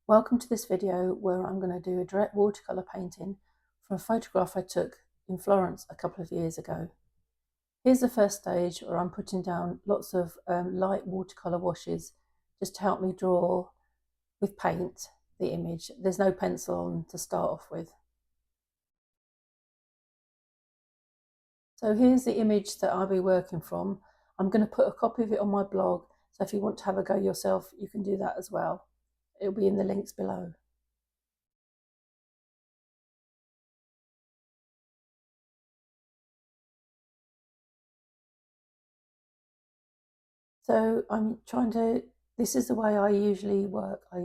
Welcome to this video where I'm going to do a direct watercolour painting from a photograph I took in Florence a couple of years ago. Here's the first stage where I'm putting down lots of light watercolour washes just to help me draw with paint the image. There's no pencil on to start off with. So here's the image that I'll be working from. I'm going to put a copy of it on my blog, so if you want to have a go yourself, you can do that as well. It'll be in the links below. So this is the way I usually work. I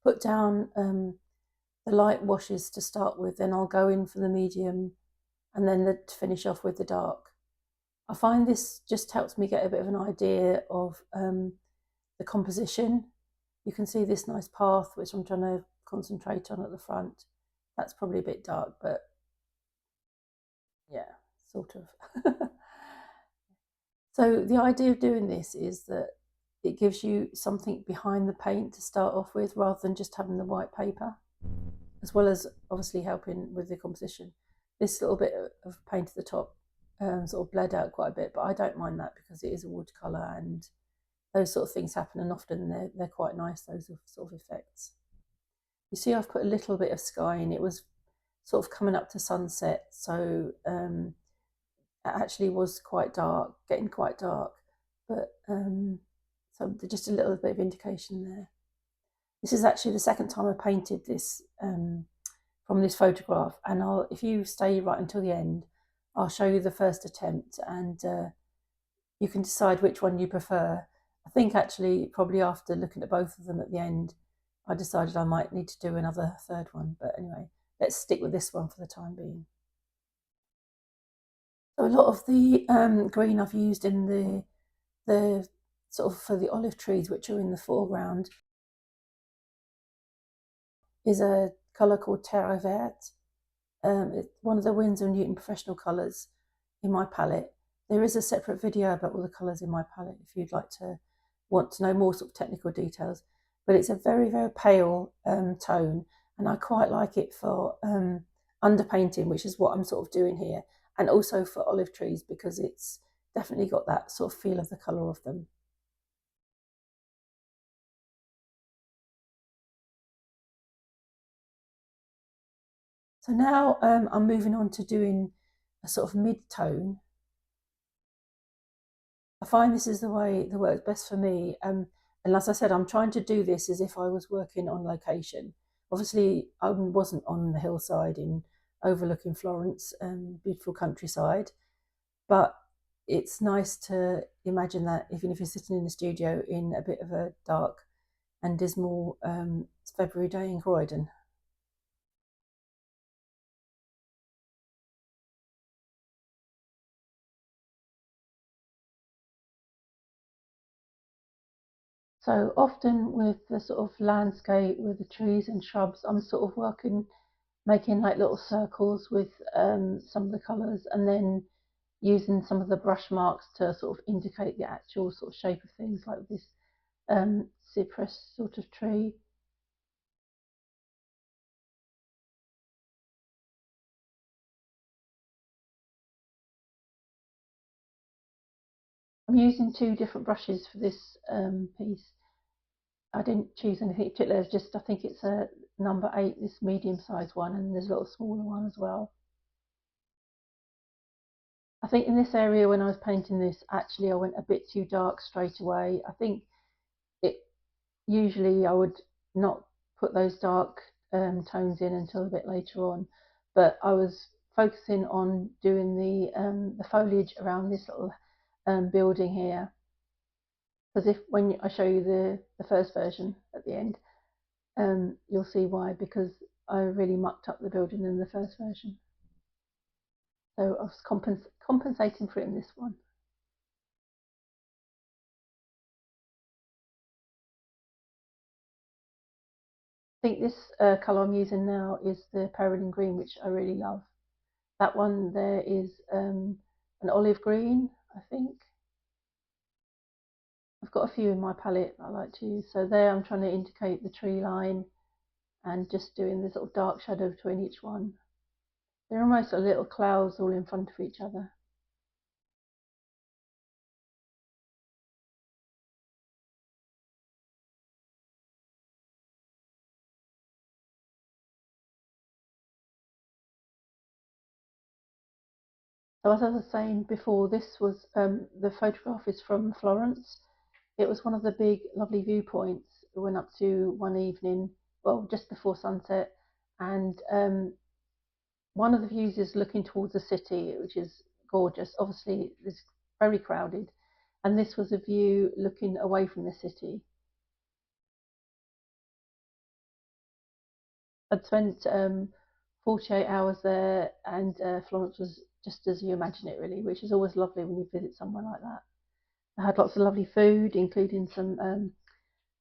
put down the light washes to start with, then I'll go in for the medium and then to finish off with the dark. I find this just helps me get a bit of an idea of the composition. You can see this nice path, which I'm trying to concentrate on at the front. That's probably a bit dark, but yeah, sort of. So the idea of doing this is that it gives you something behind the paint to start off with rather than just having the white paper, as well as obviously helping with the composition. This little bit of paint at the top sort of bled out quite a bit, but I don't mind that because it is a watercolour and those sort of things happen, and often they're quite nice, those sort of effects. You see I've put a little bit of sky in. It was sort of coming up to sunset, so it actually was quite dark, getting quite dark, but so just a little bit of indication there. This is actually the second time I painted this from this photograph, and if you stay right until the end, I'll show you the first attempt, and you can decide which one you prefer. I think actually probably after looking at both of them at the end, I decided I might need to do another third one, but anyway, let's stick with this one for the time being. So a lot of the green I've used in the sort of for the olive trees, which are in the foreground, is a colour called Terre Verte. It's one of the Winsor & Newton professional colours in my palette. There is a separate video about all the colours in my palette if you'd like to want to know more sort of technical details. But it's a very, very pale tone, and I quite like it for underpainting, which is what I'm sort of doing here, and also for olive trees because it's definitely got that sort of feel of the colour of them. So now I'm moving on to doing a sort of mid-tone. I find this is the way that works best for me. And as I said, I'm trying to do this as if I was working on location. Obviously, I wasn't on the hillside in overlooking Florence, beautiful countryside, but it's nice to imagine that even if you're sitting in the studio in a bit of a dark and dismal February day in Croydon. So often with the sort of landscape with the trees and shrubs, I'm sort of making like little circles with some of the colours, and then using some of the brush marks to sort of indicate the actual sort of shape of things, like this cypress sort of tree. I'm using two different brushes for this piece. I didn't choose anything particular, it's just I think it's a number 8, this medium sized one, and there's a little smaller one as well. I think in this area when I was painting this, actually I went a bit too dark straight away. I think usually I would not put those dark tones in until a bit later on, but I was focusing on doing the foliage around this little building here, because when I show you the first version at the end, you'll see why, because I really mucked up the building in the first version, so I was compensating for it in this one. I think this colour I'm using now is the Peridot green, which I really love. That one there is an olive green, I think. I've got a few in my palette I like to use. So there I'm trying to indicate the tree line, and just doing this little dark shadow between each one. They're almost like little clouds all in front of each other. So as I was saying before, this was the photograph is from Florence. It was one of the big, lovely viewpoints. We went up to one evening, well, just before sunset, and one of the views is looking towards the city, which is gorgeous. Obviously, it's very crowded, and this was a view looking away from the city. I'd spent 48 hours there, and Florence was just as you imagine it, really, which is always lovely when you visit somewhere like that. I had lots of lovely food, including some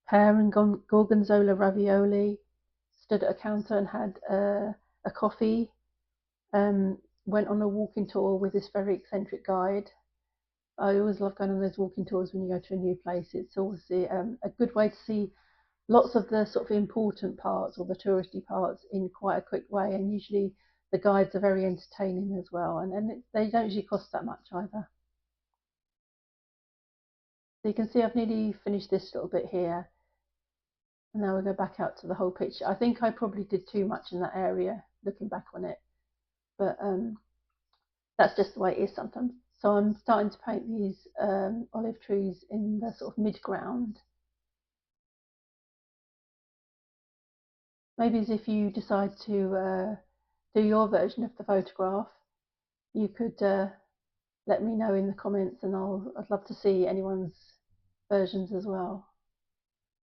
pear and gorgonzola ravioli. Stood at a counter and had a coffee. Went on a walking tour with this very eccentric guide. I always love going on those walking tours when you go to a new place. It's always a good way to see lots of the sort of important parts or the touristy parts in quite a quick way. And usually the guides are very entertaining as well. And they don't usually cost that much either. So you can see I've nearly finished this little bit here. And now we'll go back out to the whole picture. I think I probably did too much in that area, looking back on it. But that's just the way it is sometimes. So I'm starting to paint these olive trees in the sort of mid-ground. Maybe as if you decide to do your version of the photograph, you could let me know in the comments, and I'd love to see anyone's versions as well.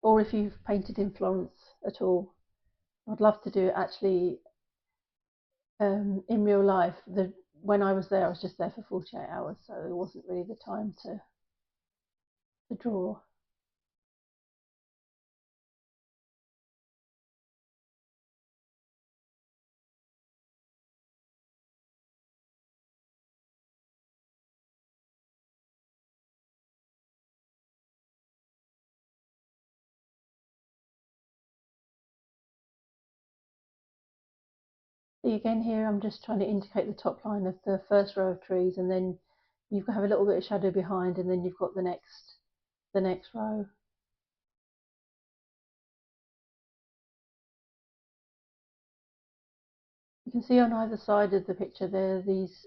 Or if you've painted in Florence at all, I'd love to do it actually in real life. When I was there, I was just there for 48 hours, so it wasn't really the time to draw. See again here, I'm just trying to indicate the top line of the first row of trees, and then you have a little bit of shadow behind, and then you've got the next row. You can see on either side of the picture there are these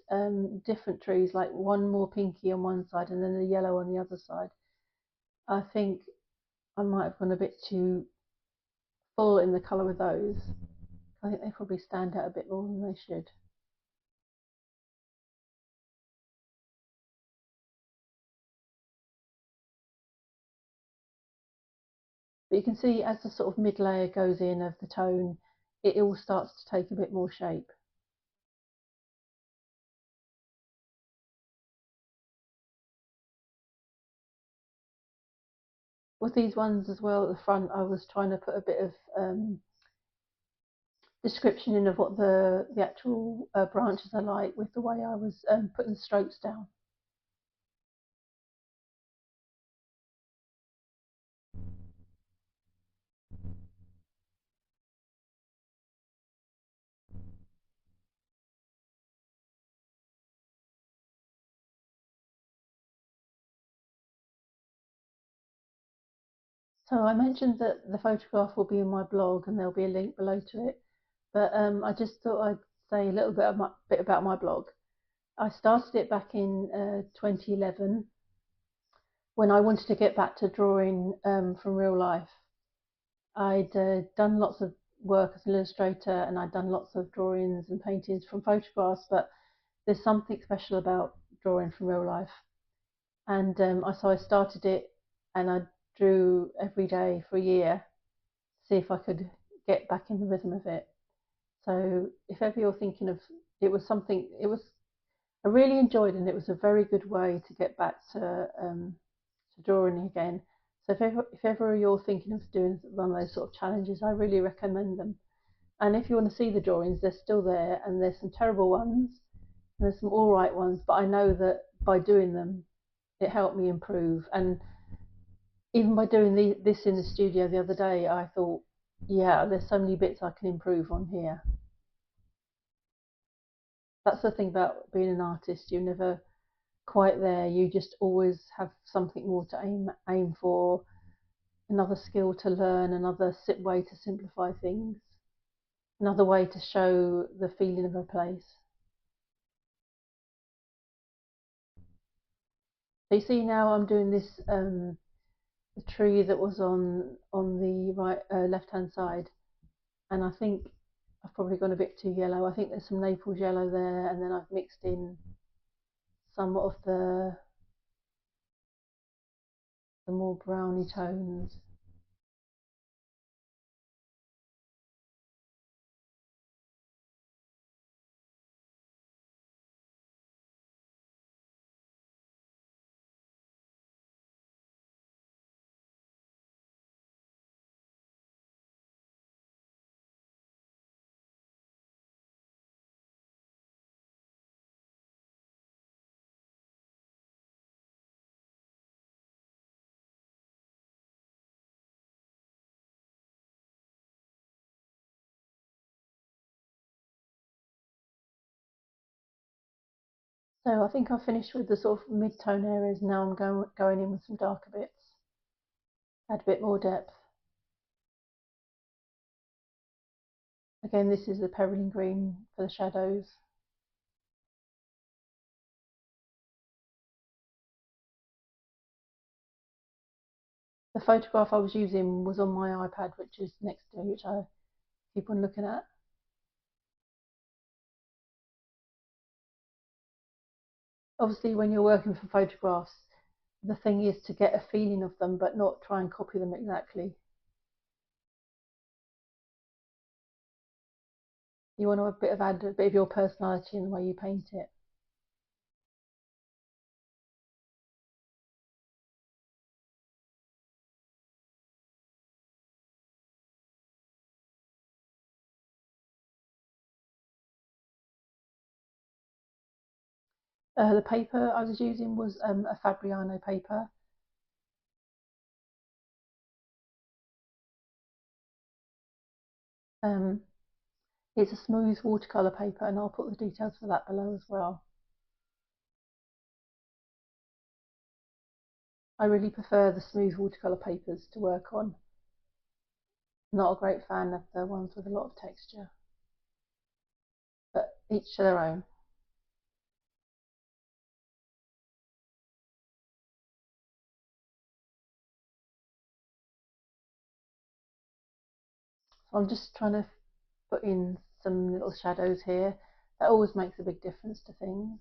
different trees, like one more pinky on one side and then the yellow on the other side. I think I might have gone a bit too full in the colour with those. I think they probably stand out a bit more than they should. But you can see as the sort of mid layer goes in of the tone, it all starts to take a bit more shape. With these ones as well at the front, I was trying to put a bit of description in of what the actual branches are like with the way I was putting the strokes down. So I mentioned that the photograph will be in my blog and there'll be a link below to it. But I just thought I'd say a little bit about my blog. I started it back in 2011 when I wanted to get back to drawing from real life. I'd done lots of work as an illustrator, and I'd done lots of drawings and paintings from photographs, but there's something special about drawing from real life. And so I started it, and I drew every day for a year, see if I could get back in the rhythm of it. So if ever you're thinking of, it was something, I really enjoyed, and it was a very good way to get back to drawing again. So if ever you're thinking of doing one of those sort of challenges, I really recommend them. And if you want to see the drawings, they're still there, and there's some terrible ones, and there's some all right ones, but I know that by doing them, it helped me improve. And even by doing this in the studio the other day, I thought Yeah, there's so many bits I can improve on here. That's the thing about being an artist. You're never quite there. You just always have something more to aim for, another skill to learn, another way to simplify things, another way to show the feeling of a place. So you see now I'm doing this the tree that was on the right left hand side, and I think I've probably gone a bit too yellow. I think there's some Naples yellow there, and then I've mixed in some of the more browny tones. So I think I've finished with the sort of mid-tone areas. Now I'm going in with some darker bits, add a bit more depth. Again, this is the perylene green for the shadows. The photograph I was using was on my iPad, which is next to me, which I keep on looking at. Obviously, when you're working for photographs, the thing is to get a feeling of them, but not try and copy them exactly. You want to add a bit of your personality in the way you paint it. The paper I was using was a Fabriano paper. Um, it's a smooth watercolour paper, and I'll put the details for that below as well. I really prefer the smooth watercolour papers to work on. Not a great fan of the ones with a lot of texture, but each to their own. So I'm just trying to put in some little shadows here. That always makes a big difference to things.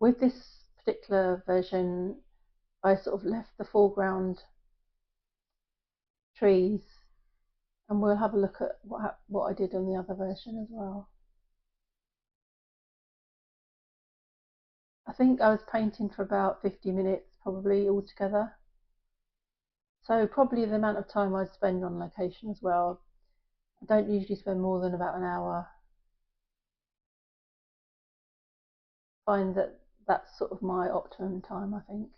With this particular version, I sort of left the foreground trees, and we'll have a look at what I did on the other version as well. I think I was painting for about 50 minutes probably altogether. So probably the amount of time I'd spend on location as well. I don't usually spend more than about an hour. Find that that's sort of my optimum time, I think,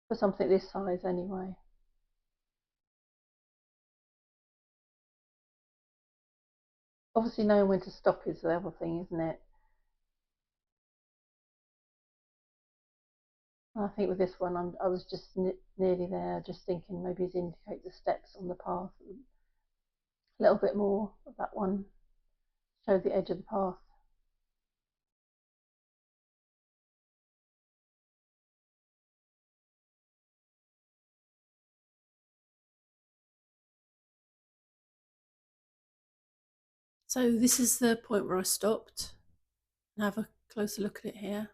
for something this size anyway. Obviously knowing when to stop is the other thing, isn't it? And I think with this one, I was just nearly there, just thinking maybe to indicate the steps on the path a little bit more of that one, show the edge of the path. So this is the point where I stopped and have a closer look at it here.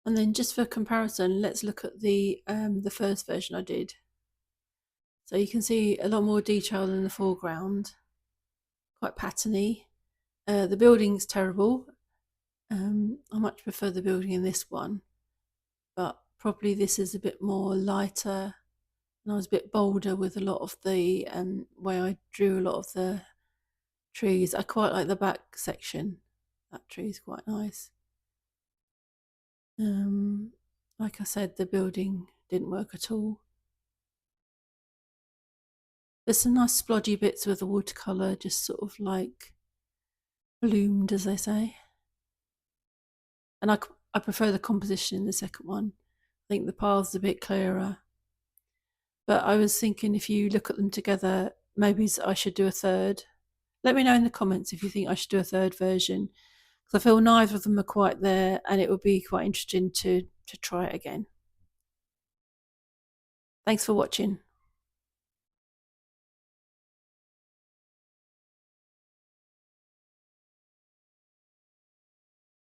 And then just for comparison, let's look at the first version I did. So you can see a lot more detail in the foreground, quite patterny. The building's terrible. I much prefer the building in this one, but probably this is a bit more lighter, and I was a bit bolder with a lot of the way I drew a lot of the trees. I quite like the back section. That tree is quite nice. Like I said, the building didn't work at all. There's some nice splodgy bits with the watercolour, just sort of like bloomed, as they say. And I prefer the composition in the second one. I think the path's a bit clearer. But I was thinking if you look at them together, maybe I should do a third. Let me know in the comments if you think I should do a third version, because I feel neither of them are quite there, and it would be quite interesting to try it again. Thanks for watching.